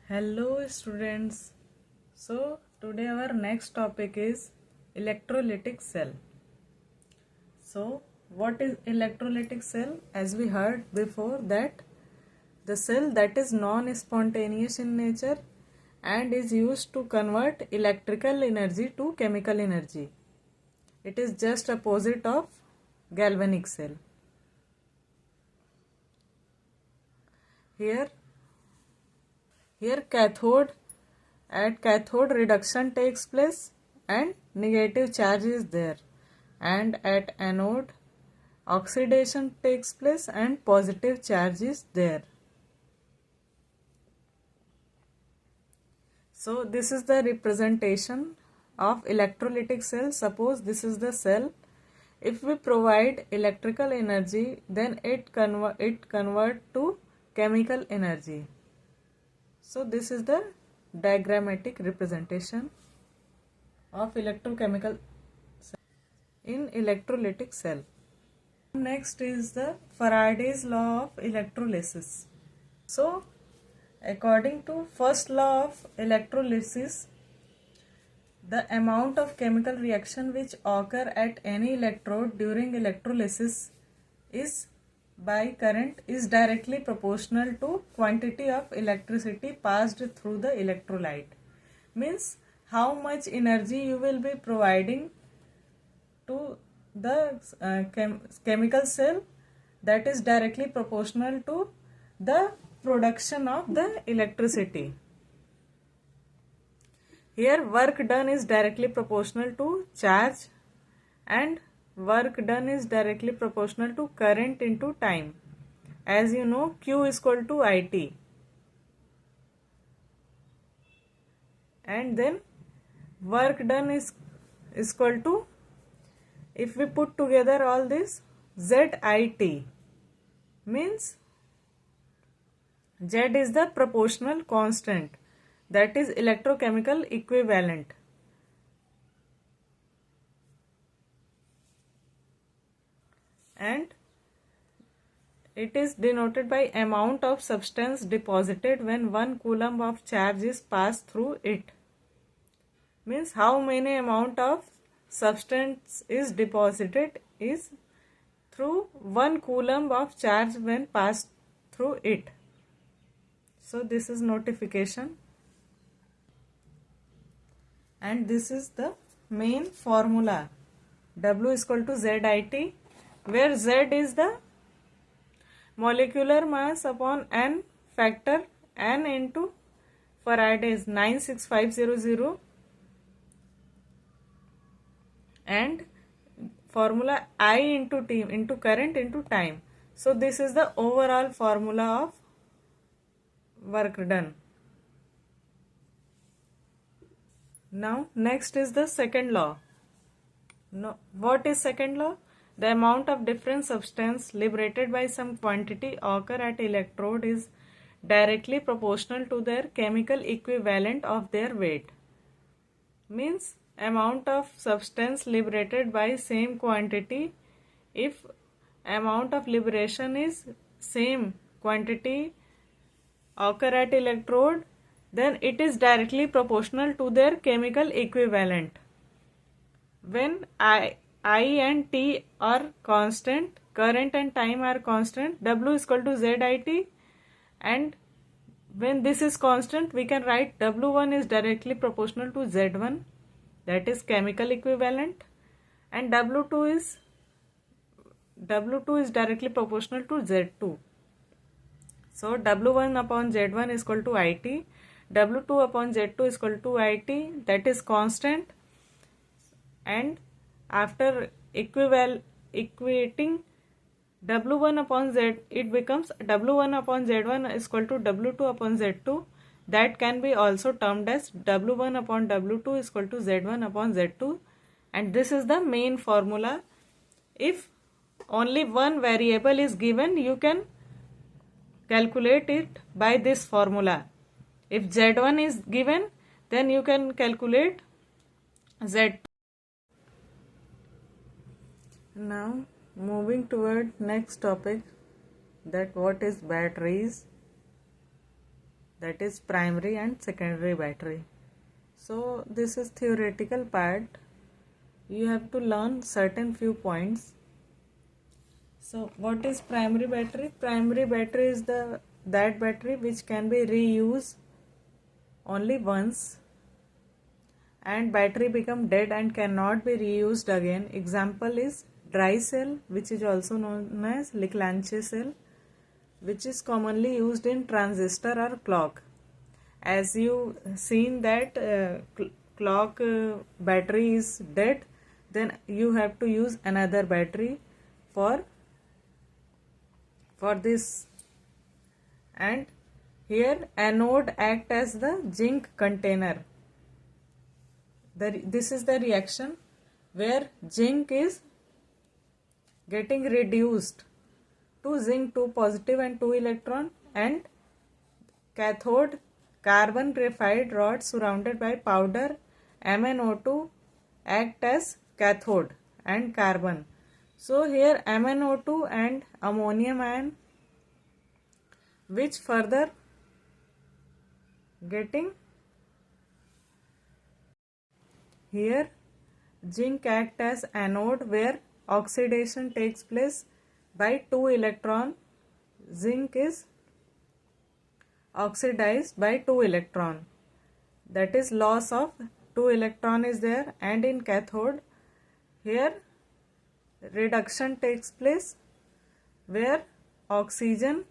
Hello students. So today our next topic is electrolytic cell. So what is electrolytic cell? As we heard before that the cell that is non-spontaneous in nature and is used to convert electrical energy to chemical energy. It is just opposite of galvanic cell. Here cathode at cathode reduction takes place and negative charge is there, and at anode oxidation takes place and positive charge is there. So this is the representation of electrolytic cell. Suppose this is the cell. If we provide electrical energy, then it convert to chemical energy. So this is the diagrammatic representation of electrochemical cell in electrolytic cell. Next is the Faraday's law of electrolysis. So according to first law of electrolysis, the amount of chemical reaction which occur at any electrode during electrolysis is by current is directly proportional to quantity of electricity passed through the electrolyte. Means how much energy you will be providing to the chemical cell, that is directly proportional to the production of the electricity. Here work done is directly proportional to charge and work done is directly proportional to current into time. As you know, Q is equal to IT. And then work done is equal to, if we put together all this, ZIT, means Z is the proportional constant, that is electrochemical equivalent. And it is denoted by amount of substance deposited when 1 coulomb of charge is passed through it. Means how many amount of substance is deposited is through 1 coulomb of charge when passed through it. So this is notification, and this is the main formula. W is equal to ZIT, where Z is the molecular mass upon N factor, N into Faraday's 96500, and formula I into T into current into time. So this is the overall formula of work done. Now next is the second law. What is second law? The amount of different substance liberated by some quantity occur at electrode is directly proportional to their chemical equivalent of their weight. Means amount of substance liberated by same quantity, if amount of liberation is same quantity occur at electrode, then it is directly proportional to their chemical equivalent. When I and T are constant, current and time are constant, W is equal to ZIT, and when this is constant, we can write W1 is directly proportional to Z1, that is chemical equivalent, and W2 is directly proportional to Z2. So W1 upon Z1 is equal to IT, W2 upon Z2 is equal to IT, that is constant, and after equating W1 upon Z, it becomes W1 upon Z1 is equal to W2 upon Z2. That can be also termed as W1 upon W2 is equal to Z1 upon Z2, and this is the main formula. If only one variable is given, you can calculate it by this formula. If Z1 is given, then you can calculate Z2. Now moving toward next topic, that what is batteries. that is primary and secondary battery. So this is theoretical part. You have to learn certain few points. So what is primary battery? Primary battery is that battery which can be reused only once, and battery become dead and cannot be reused again. Example is dry cell, which is also known as Leclanche cell, which is commonly used in transistor or clock. As you seen that clock battery is dead, then you have to use another battery for this. And here anode act as the zinc container. This is the reaction where zinc is getting reduced to zinc 2 positive and 2 electron, and cathode carbon graphite rod surrounded by powder MnO2 act as cathode and carbon. So here MnO2 and ammonium ion, which further getting here zinc act as anode, where oxidation takes place by 2 electron. Zinc is oxidized by 2 electron, that is loss of 2 electron is there. And in cathode here reduction takes place where oxygen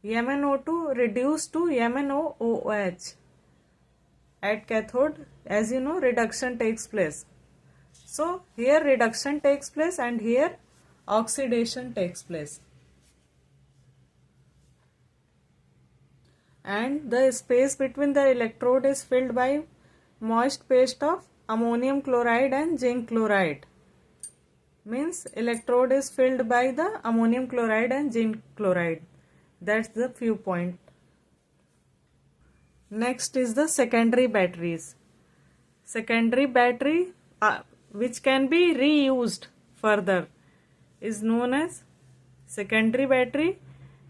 MnO2 reduced to MnOOH. At cathode, as you know, reduction takes place. So here reduction takes place and here oxidation takes place. And the space between the electrode is filled by moist paste of ammonium chloride and zinc chloride. Means electrode is filled by the ammonium chloride and zinc chloride. That's the few point. Next is the secondary batteries. Secondary battery which can be reused further is known as secondary battery,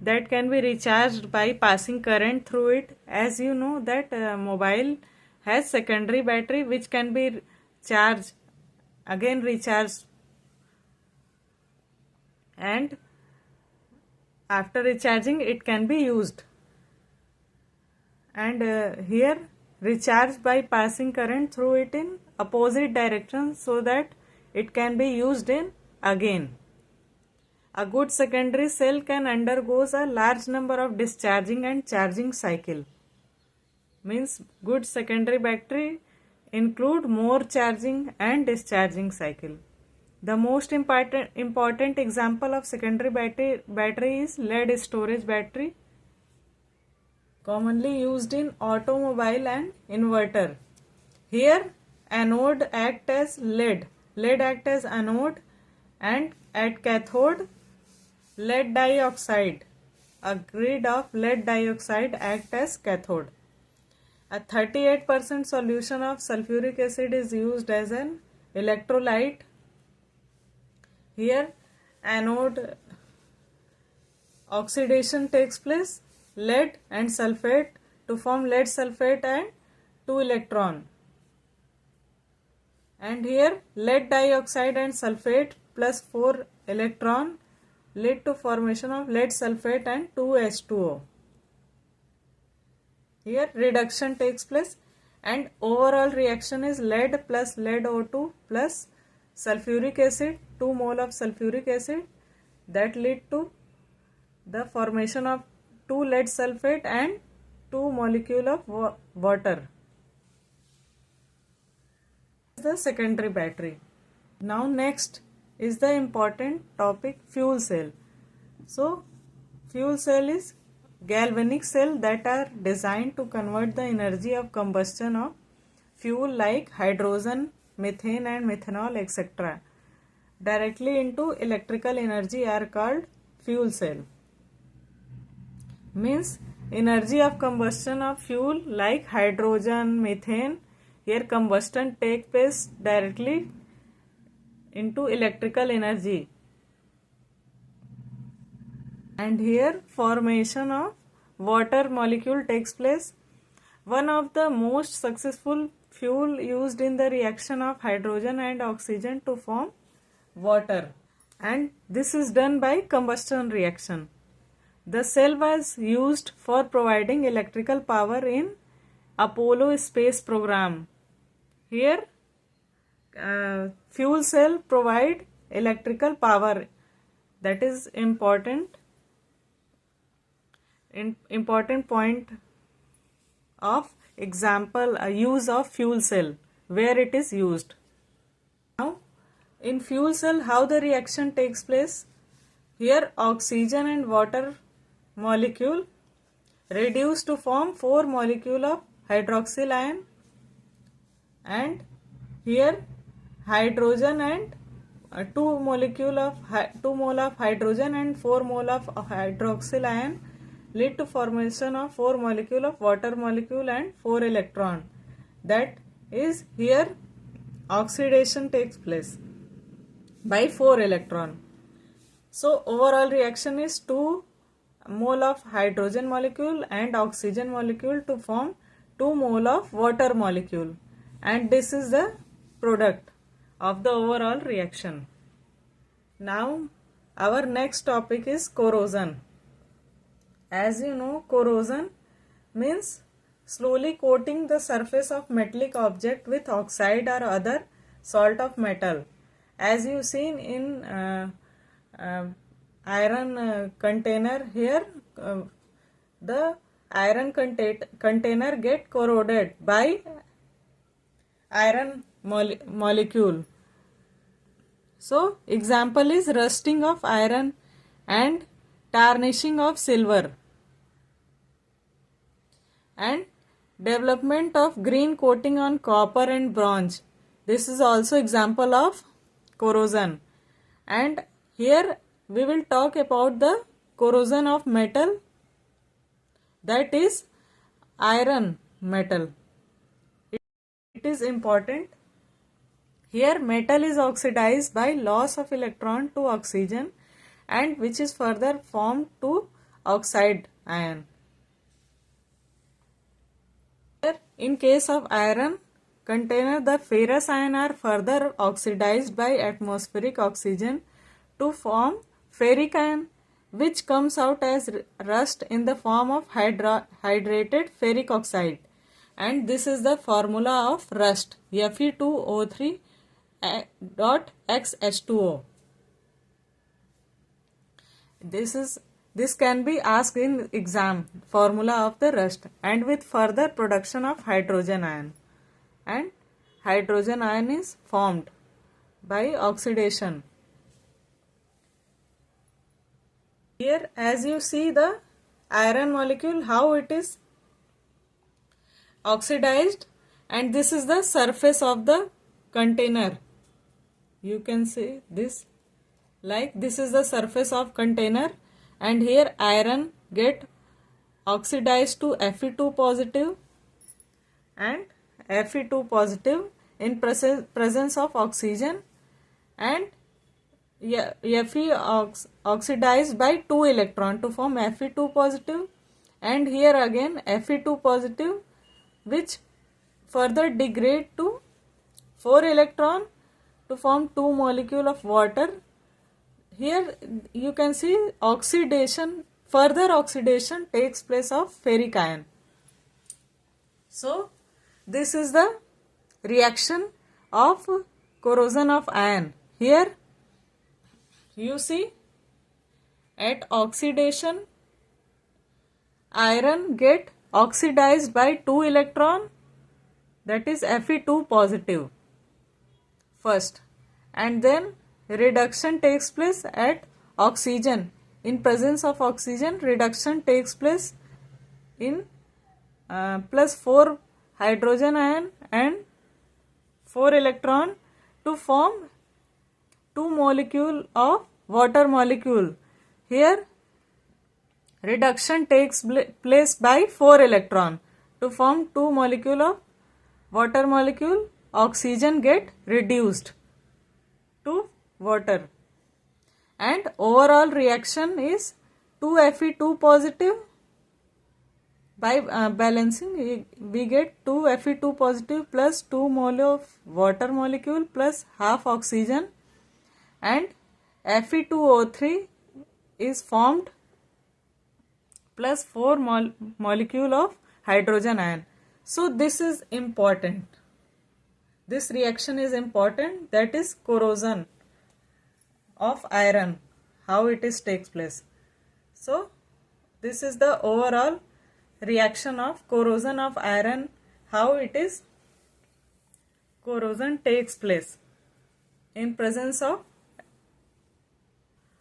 that can be recharged by passing current through it. As you know that mobile has secondary battery which can be charged, again recharged, and after recharging it can be used. And here recharged by passing current through it in opposite direction so that it can be used in again. A good secondary cell can undergoes a large number of discharging and charging cycle. Means good secondary battery include more charging and discharging cycle. The most important example of secondary battery is lead storage battery, commonly used in automobile and inverter. Here anode act as lead act as anode, and at cathode lead dioxide, a grid of lead dioxide act as cathode. A 38% solution of sulfuric acid is used as an electrolyte. Here anode oxidation takes place, lead and sulfate to form lead sulfate and 2 electron. And here lead dioxide and sulfate plus 4 electron lead to formation of lead sulfate and 2H2O. Here reduction takes place and overall reaction is lead plus lead O2 plus sulfuric acid, 2 mole of sulfuric acid, that lead to the formation of 2 lead sulfate and 2 molecule of water. The secondary battery. Now next is the important topic, fuel cell. So fuel cell is galvanic cell that are designed to convert the energy of combustion of fuel like hydrogen, methane and methanol etc. directly into electrical energy are called fuel cell. Means energy of combustion of fuel like hydrogen, methane, here combustion take place directly into electrical energy, and here formation of water molecule takes place. One of the most successful fuel used in the reaction of hydrogen and oxygen to form water, and this is done by combustion reaction. The cell was used for providing electrical power in Apollo space program. Here fuel cell provide electrical power. That is important point of example use of fuel cell, where it is used. Now in fuel cell, how the reaction takes place? Here oxygen and water molecule reduce to form 4 molecule of hydroxyl ion, and here hydrogen and 2 mole of hydrogen and 4 mole of hydroxyl ion lead to formation of 4 molecule of water molecule and 4 electron. That is, here oxidation takes place by 4 electron. So overall reaction is 2 mole of hydrogen molecule and oxygen molecule to form 2 mole of water molecule, and this is the product of the overall reaction. Now our next topic is corrosion. As you know, corrosion means slowly coating the surface of metallic object with oxide or other salt of metal. As you seen in iron container, here the iron container get corroded by iron molecule. So example is rusting of iron and tarnishing of silver, and development of green coating on copper and bronze. This is also example of corrosion. And here we will talk about the corrosion of metal, that is iron metal. It is important. Here metal is oxidized by loss of electron to oxygen, and which is further formed to oxide ion. Here in case of iron container, the ferrous ion are further oxidized by atmospheric oxygen to form ferric ion, which comes out as rust in the form of hydrated ferric oxide, and this is the formula of rust, Fe2O3.XH2O. This can be asked in exam, formula of the rust, and with further production of hydrogen ion, and hydrogen ion is formed by oxidation. Here as you see the iron molecule, how it is oxidized, and this is the surface of the container. You can see this, like this is the surface of container, and here iron get oxidized to Fe2 positive and Fe2 positive in presence of oxygen, and Fe oxidized by 2 electron to form Fe2 positive, and here again Fe2 positive, which further degrade to 4 electron to form 2 molecule of water. Here you can see oxidation, further oxidation takes place of ferric ion. So this is the reaction of corrosion of iron. Here you see at oxidation iron get oxidized by 2 electron, that is Fe2 positive first, and then reduction takes place at oxygen. In presence of oxygen, reduction takes place in plus 4 hydrogen ion and 4 electron to form 2 molecule of water molecule. Here reduction takes place by 4 electron to form 2 molecule of water molecule. Oxygen get reduced to water, and overall reaction is 2Fe2 positive By balancing, we get 2 Fe2 positive plus 2 mole of water molecule plus half oxygen, and Fe2O3 is formed plus 4 molecule of hydrogen ion. So this is important. This reaction is important, that is corrosion of iron, how it is takes place. So this is the overall reaction of corrosion of iron, how it is corrosion takes place in presence of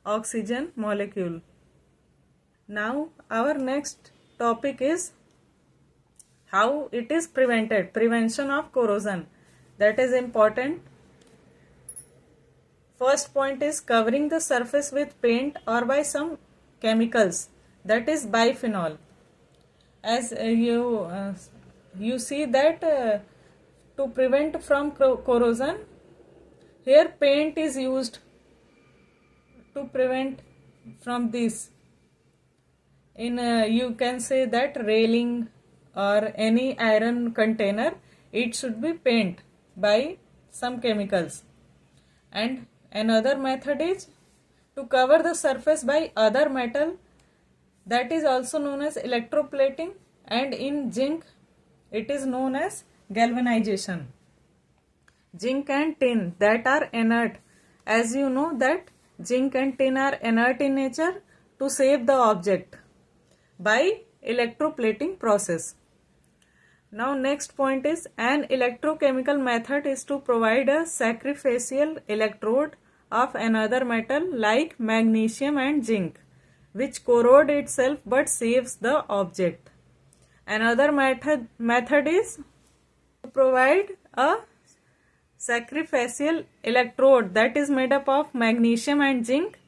oxygen molecule. Now our next topic is how it is prevented, prevention of corrosion, that is important. First point is covering the surface with paint or by some chemicals, that is biphenol. As you see that to prevent from corrosion, here paint is used to prevent from this. In you can say that railing or any iron container, it should be paint by some chemicals. And another method is to cover the surface by other metal, that is also known as electroplating, and in zinc it is known as galvanization. Zinc and tin that are inert, as you know that zinc and tin are inert in nature, to save the object by electroplating process. Now next point is an electrochemical method is to provide a sacrificial electrode of another metal like magnesium and zinc, which corrode itself but saves the object. Another method is to provide a sacrificial electrode that is made up of magnesium and zinc,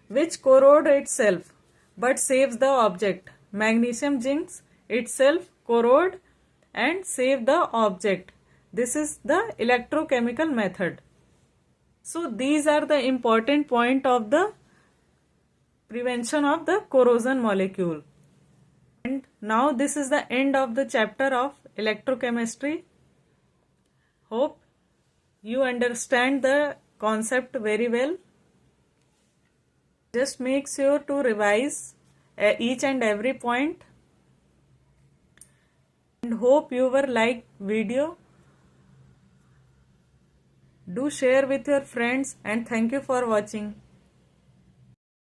which corrode itself but saves the object. Magnesium zinc itself corrode and save the object. This is the electrochemical method. So these are the important point of the prevention of the corrosion molecule. And now this is the end of the chapter of electrochemistry. Hope you understand the concept very well. Just make sure to revise each and every point, and hope you were like video. Do share with your friends, and thank you for watching.